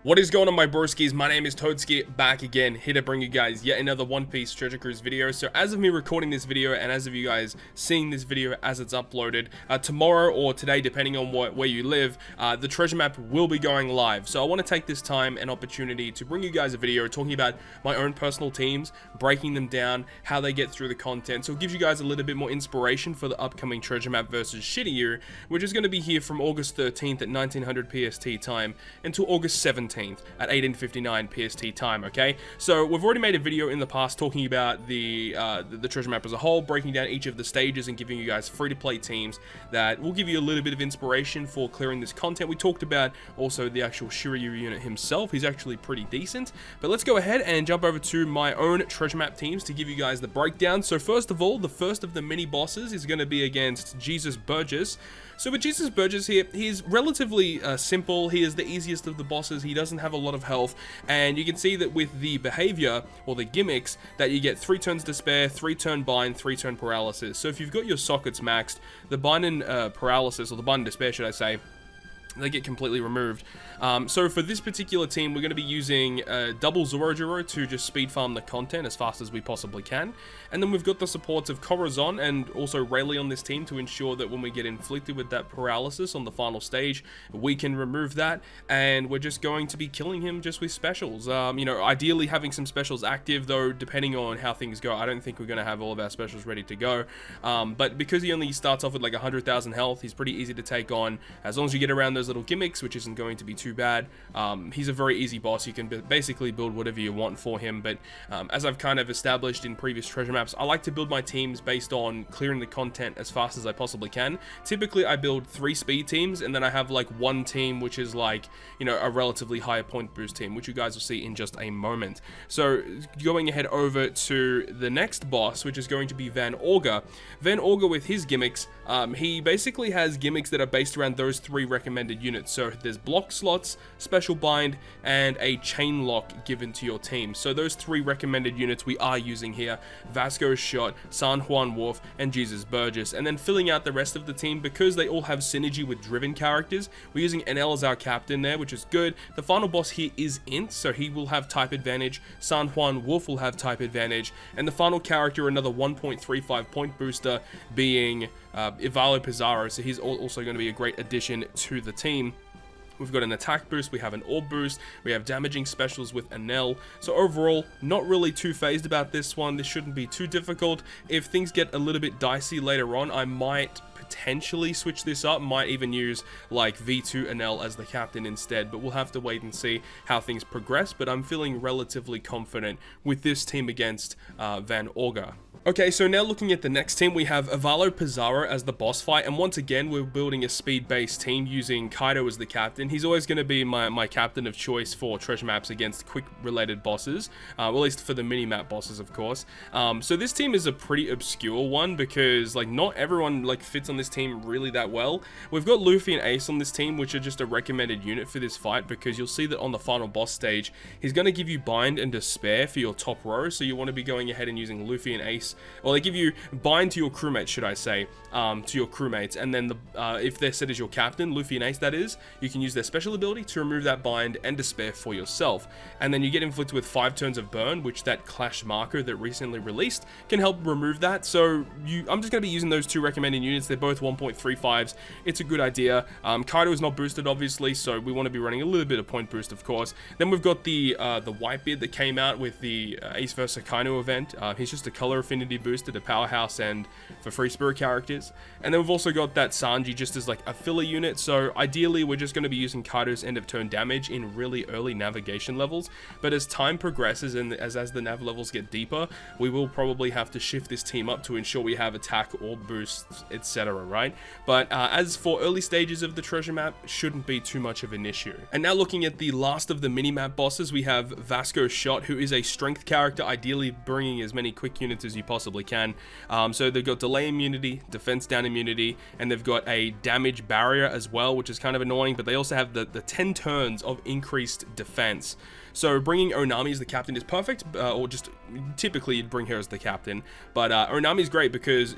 What is going on, my broskiis? My name is Toadskii, back again, here to bring you guys yet another One Piece Treasure Cruise video. So as of me recording this video, and as of you guys seeing this video as it's uploaded, tomorrow or today, depending on where you live, the treasure map will be going live. So I want to take this time and opportunity to bring you guys a video talking about my own personal teams, breaking them down, how they get through the content. So it gives you guys a little bit more inspiration for the upcoming treasure map versus Shiryu, which is going to be here from August 13th at 1900 PST time until August 17th at 1859 PST time. Okay, so we've already made a video in the past talking about the treasure map as a whole, breaking down each of the stages and giving you guys free-to-play teams that will give you a little bit of inspiration for clearing this content. We talked about also the actual Shiryu unit himself. He's actually pretty decent, but let's go ahead and jump over to my own treasure map teams to give you guys the breakdown. So first of all, the first of the mini bosses is going to be against Jesus Burgess. So with Jesus Burgess here, he's relatively simple. He is the easiest of the bosses. He doesn't have a lot of health, and you can see that with the behavior or the gimmicks that you get 3 turns despair, 3 turn bind, 3 turn paralysis. So if you've got your sockets maxed, the bind and paralysis, or the bind and despair should I say, they get completely removed. So for this particular team, we're going to be using double Zoro to just speed farm the content as fast as we possibly can. And then we've got the supports of Corazon and also Rayleigh on this team to ensure that when we get inflicted with that paralysis on the final stage, we can remove that. And we're just going to be killing him just with specials. You know, ideally having some specials active, though, depending on how things go, I don't think we're going to have all of our specials ready to go. But because he only starts off with like 100,000 health, he's pretty easy to take on. As long as you get around those little gimmicks, which isn't going to be too bad. He's a very easy boss. You can basically build whatever you want for him, but as I've kind of established in previous treasure maps, I like to build my teams based on clearing the content as fast as I possibly can. Typically I build 3 speed teams, and then I have like 1 team which is like, you know, a relatively higher point boost team, which you guys will see in just a moment. So going ahead over to the next boss, which is going to be Van Augur. Van Augur with his gimmicks, he basically has gimmicks that are based around those 3 recommended units. So there's block slots, special bind, and a chain lock given to your team. So those 3 recommended units we are using here: Vasco's Shot, San Juan Wolf, and Jesus Burgess. And then filling out the rest of the team, because they all have synergy with driven characters, we're using NL as our captain there, which is good. The final boss here is Int, so he will have type advantage. San Juan Wolf will have type advantage. And the final character, another 1.35 point booster, being Ivalo Pizarro, so he's also going to be a great addition to the team. We've got an attack boost, we have an orb boost, we have damaging specials with Enel. So overall, not really too phased about this one. This shouldn't be too difficult. If things get a little bit dicey later on, I might potentially switch this up, might even use like V2 Enel as the captain instead, but we'll have to wait and see how things progress. But I'm feeling relatively confident with this team against Van Augur. Okay, so now looking at the next team, we have Ivalo Pizarro as the boss fight, and once again, we're building a speed-based team using Kaido as the captain. He's always going to be my captain of choice for treasure maps against quick-related bosses, at least for the mini-map bosses, of course. So this team is a pretty obscure one because, like, not everyone, like, fits on this team really that well. We've got Luffy and Ace on this team, which are just a recommended unit for this fight, because you'll see that on the final boss stage, he's going to give you bind and despair for your top row, so you want to be going ahead and using Luffy and Ace. Well, they give you bind to your crewmates, should I say, to your crewmates, and then if they're set as your captain, Luffy and Ace that is, you can use their special ability to remove that bind and despair for yourself. And then you get inflicted with 5 turns of burn, which that clash marker that recently released can help remove that. So I'm just going to be using those 2 recommended units. They're both 1.35s. It's a good idea. Kaido is not boosted, obviously, so we want to be running a little bit of point boost, of course. Then we've got the Whitebeard that came out with the Ace vs Akainu event. He's just a color affinity boost at a powerhouse and for free spirit characters. And then we've also got that Sanji just as like a filler unit. So ideally we're just going to be using Kaido's end of turn damage in really early navigation levels, but as time progresses and as the nav levels get deeper, we will probably have to shift this team up to ensure we have attack or boosts, etc., right? But as for early stages of the treasure map, shouldn't be too much of an issue. And now looking at the last of the mini map bosses, we have Vasco's Shot, who is a strength character, ideally bringing as many quick units as you possibly can. So they've got delay immunity, defense down immunity, and they've got a damage barrier as well, which is kind of annoying, but they also have the 10 turns of increased defense. So bringing Onami as the captain is perfect, or just typically you'd bring her as the captain, but Onami is great because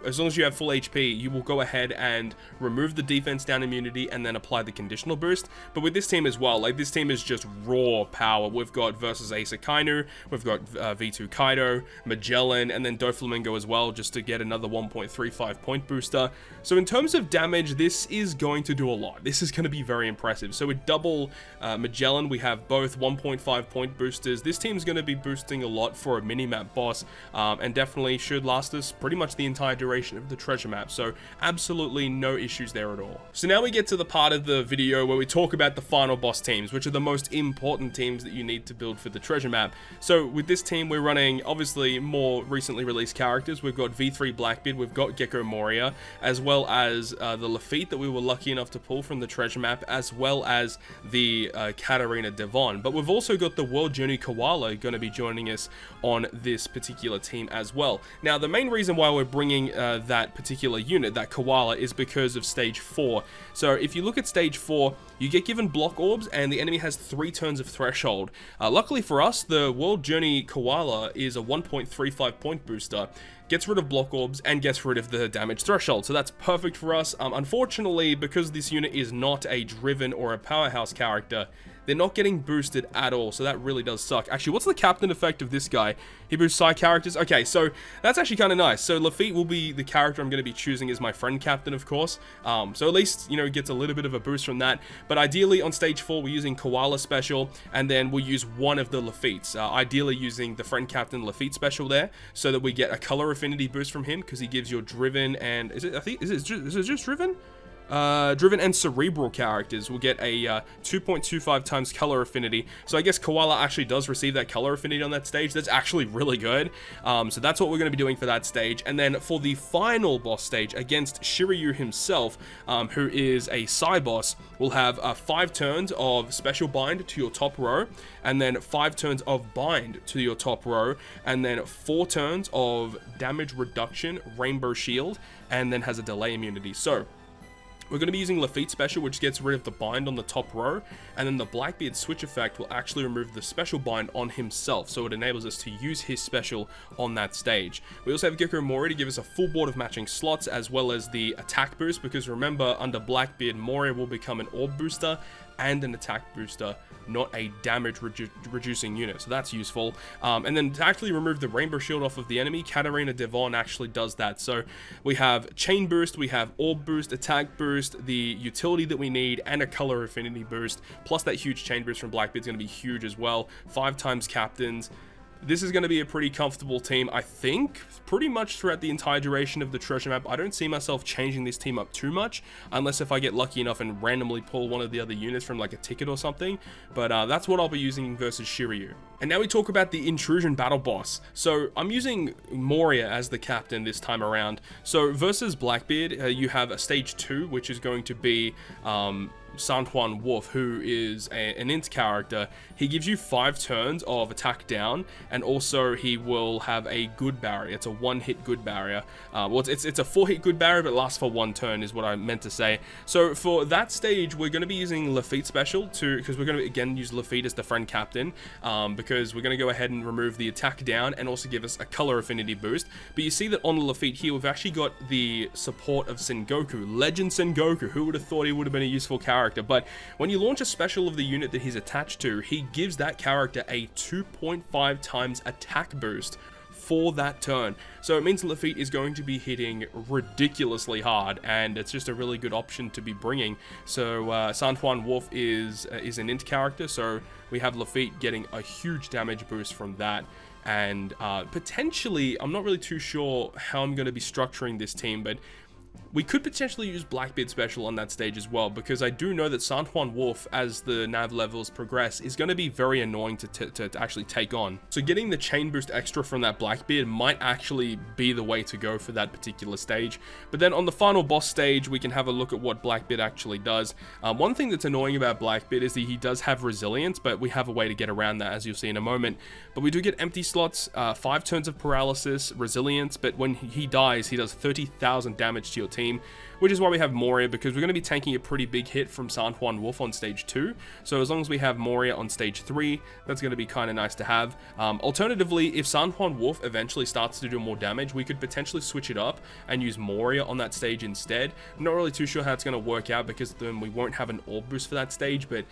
as long as you have full HP, HP, you will go ahead and remove the defense down immunity and then apply the conditional boost. But with this team as well, like this team is just raw power. We've got versus Ace Akainu, we've got V2 Kaido, Magellan, and then Doflamingo as well, just to get another 1.35 point booster. So in terms of damage, this is going to do a lot. This is going to be very impressive. So with double Magellan, we have both 1.5 point boosters. This team's going to be boosting a lot for a mini-map boss, and definitely should last us pretty much the entire duration of the treasure map. So absolutely no issues there at all. So now we get to the part of the video where we talk about the final boss teams, which are the most important teams that you need to build for the treasure map. So with this team, we're running obviously more recently released characters. We've got V3 Blackbeard, we've got Gecko Moria, as well as the Lafitte that we were lucky enough to pull from the treasure map, as well as the Katarina Devon. But we've also got the World Journey Koala going to be joining us on this particular team as well. Now, the main reason why we're bringing that particular unit, that Koala, is because of stage 4. So if you look at stage 4, you get given block orbs and the enemy has 3 turns of threshold. Luckily for us, the World Journey Koala is a 1.35 point booster, gets rid of block orbs, and gets rid of the damage threshold. So that's perfect for us. Unfortunately, because this unit is not a driven or a powerhouse character, they're not getting boosted at all, so that really does suck. Actually, what's the captain effect of this guy? He boosts side characters? Okay, so that's actually kind of nice. So Lafitte will be the character I'm going to be choosing as my friend captain, of course. So at least, you know, gets a little bit of a boost from that. But ideally, on stage 4, we're using Koala special, and then we'll use one of the Lafittes. Ideally using the friend captain Lafitte special there, so that we get a color affinity boost from him, because he gives your driven and... is it just driven? Driven and cerebral characters will get a 2.25 times color affinity. So I guess Koala actually does receive that color affinity on that stage. That's actually really good. So that's what we're going to be doing for that stage. And then for the final boss stage against Shiryu himself, who is a Psy boss, we'll have 5 turns of special bind to your top row, and then 5 turns of bind to your top row, and then 4 turns of damage reduction, rainbow shield, and then has a delay immunity. So we're going to be using Lafitte special, which gets rid of the bind on the top row, and then the Blackbeard switch effect will actually remove the special bind on himself, so it enables us to use his special on that stage. We also have Gecko Moria to give us a full board of matching slots, as well as the attack boost, because remember, under Blackbeard, Moria will become an orb booster and an attack booster, not a damage reducing unit, so that's useful. And then to actually remove the rainbow shield off of the enemy, Katarina Devon actually does that. So we have chain boost, we have orb boost, attack boost, the utility that we need, and a color affinity boost, plus that huge chain boost from Blackbeard is going to be huge as well. 5 times captains. This is going to be a pretty comfortable team, I think, pretty much throughout the entire duration of the treasure map. I don't see myself changing this team up too much, unless if I get lucky enough and randomly pull one of the other units from like a ticket or something. But that's what I'll be using versus Shiryu. And now we talk about the Intrusion battle boss. So I'm using Moria as the captain this time around. So versus Blackbeard, you have a stage 2, which is going to be San Juan Wolf, who is an int character. He gives you 5 turns of attack down, and also he will have a good barrier. It's a 1-hit good barrier. Well, it's a 4-hit good barrier, but it lasts for 1 turn is what I meant to say. So for that stage, we're going to be using Lafitte special because we're going to again use Lafitte as the friend captain, because we're going to go ahead and remove the attack down and also give us a color affinity boost. But you see that on Lafitte here, we've actually got the support of Sengoku, Legend Sengoku. Who would have thought he would have been a useful character? But when you launch a special of the unit that he's attached to, he gives that character a 2.5 times attack boost for that turn. So it means Lafitte is going to be hitting ridiculously hard, and it's just a really good option to be bringing. So San Juan Wolf is an int character, so we have Lafitte getting a huge damage boost from that. And potentially, I'm not really too sure how I'm going to be structuring this team, but we could potentially use Blackbeard special on that stage as well, because I do know that San Juan Wolf, as the nav levels progress, is going to be very annoying to actually take on. So getting the chain boost extra from that Blackbeard might actually be the way to go for that particular stage. But then on the final boss stage, we can have a look at what Blackbeard actually does. One thing that's annoying about Blackbeard is that he does have resilience, but we have a way to get around that, as you'll see in a moment. But we do get empty slots, 5 turns of paralysis, resilience, but when he dies, he does 30,000 damage to your team. team, which is why we have Moria, because we're going to be taking a pretty big hit from San Juan Wolf on stage 2. So as long as we have Moria on stage 3, that's going to be kind of nice to have. Alternatively, if San Juan Wolf eventually starts to do more damage, we could potentially switch it up and use Moria on that stage instead. I'm not really too sure how it's going to work out, because then we won't have an orb boost for that stage, but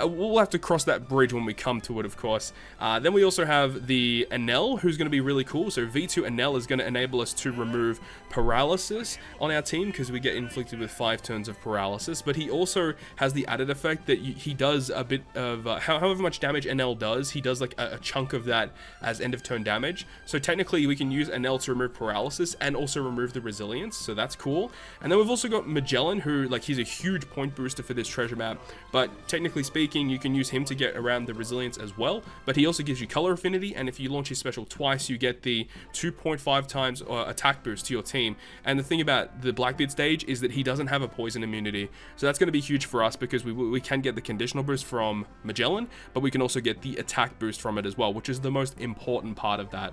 we'll have to cross that bridge when we come to it, of course. Then we also have the Enel, who's going to be really cool. So V2 Enel is going to enable us to remove paralysis on our team, because we get inflicted with 5 turns of paralysis. But he also has the added effect that he does a bit of, however much damage Enel does, he does like a chunk of that as end of turn damage. So technically we can use Enel to remove paralysis and also remove the resilience, so that's cool. And then we've also got Magellan, who, like, he's a huge point booster for this treasure map, but technically speaking, you can use him to get around the resilience as well, but he also gives you color affinity, and if you launch his special twice, you get the 2.5 times attack boost to your team. And the thing about the Blackbeard stage is that he doesn't have a poison immunity, so that's going to be huge for us, because we can get the conditional boost from Magellan, but we can also get the attack boost from it as well, which is the most important part of that.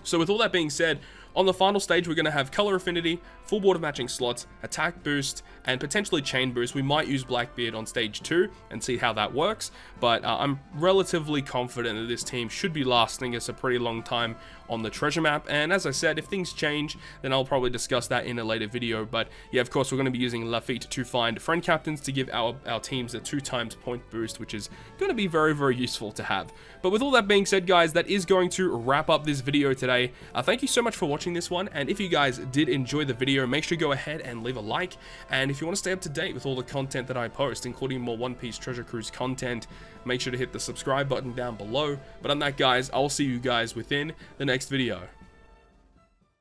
So with all that being said, on the final stage, we're going to have color affinity, full board of matching slots, attack boost, and potentially chain boost. We might use Blackbeard on stage 2 and see how that works, but I'm relatively confident that this team should be lasting us a pretty long time on the treasure map. And as I said, if things change, then I'll probably discuss that in a later video. But yeah, of course, we're going to be using Lafitte to find friend captains to give our teams a 2 times point boost, which is going to be very, very useful to have. But with all that being said, guys, that is going to wrap up this video today. Thank you so much for watching this one, and if you guys did enjoy the video, make sure to go ahead and leave a like. And if you want to stay up to date with all the content that I post, including more One Piece Treasure Cruise content, make sure to hit the subscribe button down below. But on that, guys, I'll see you guys within the next video.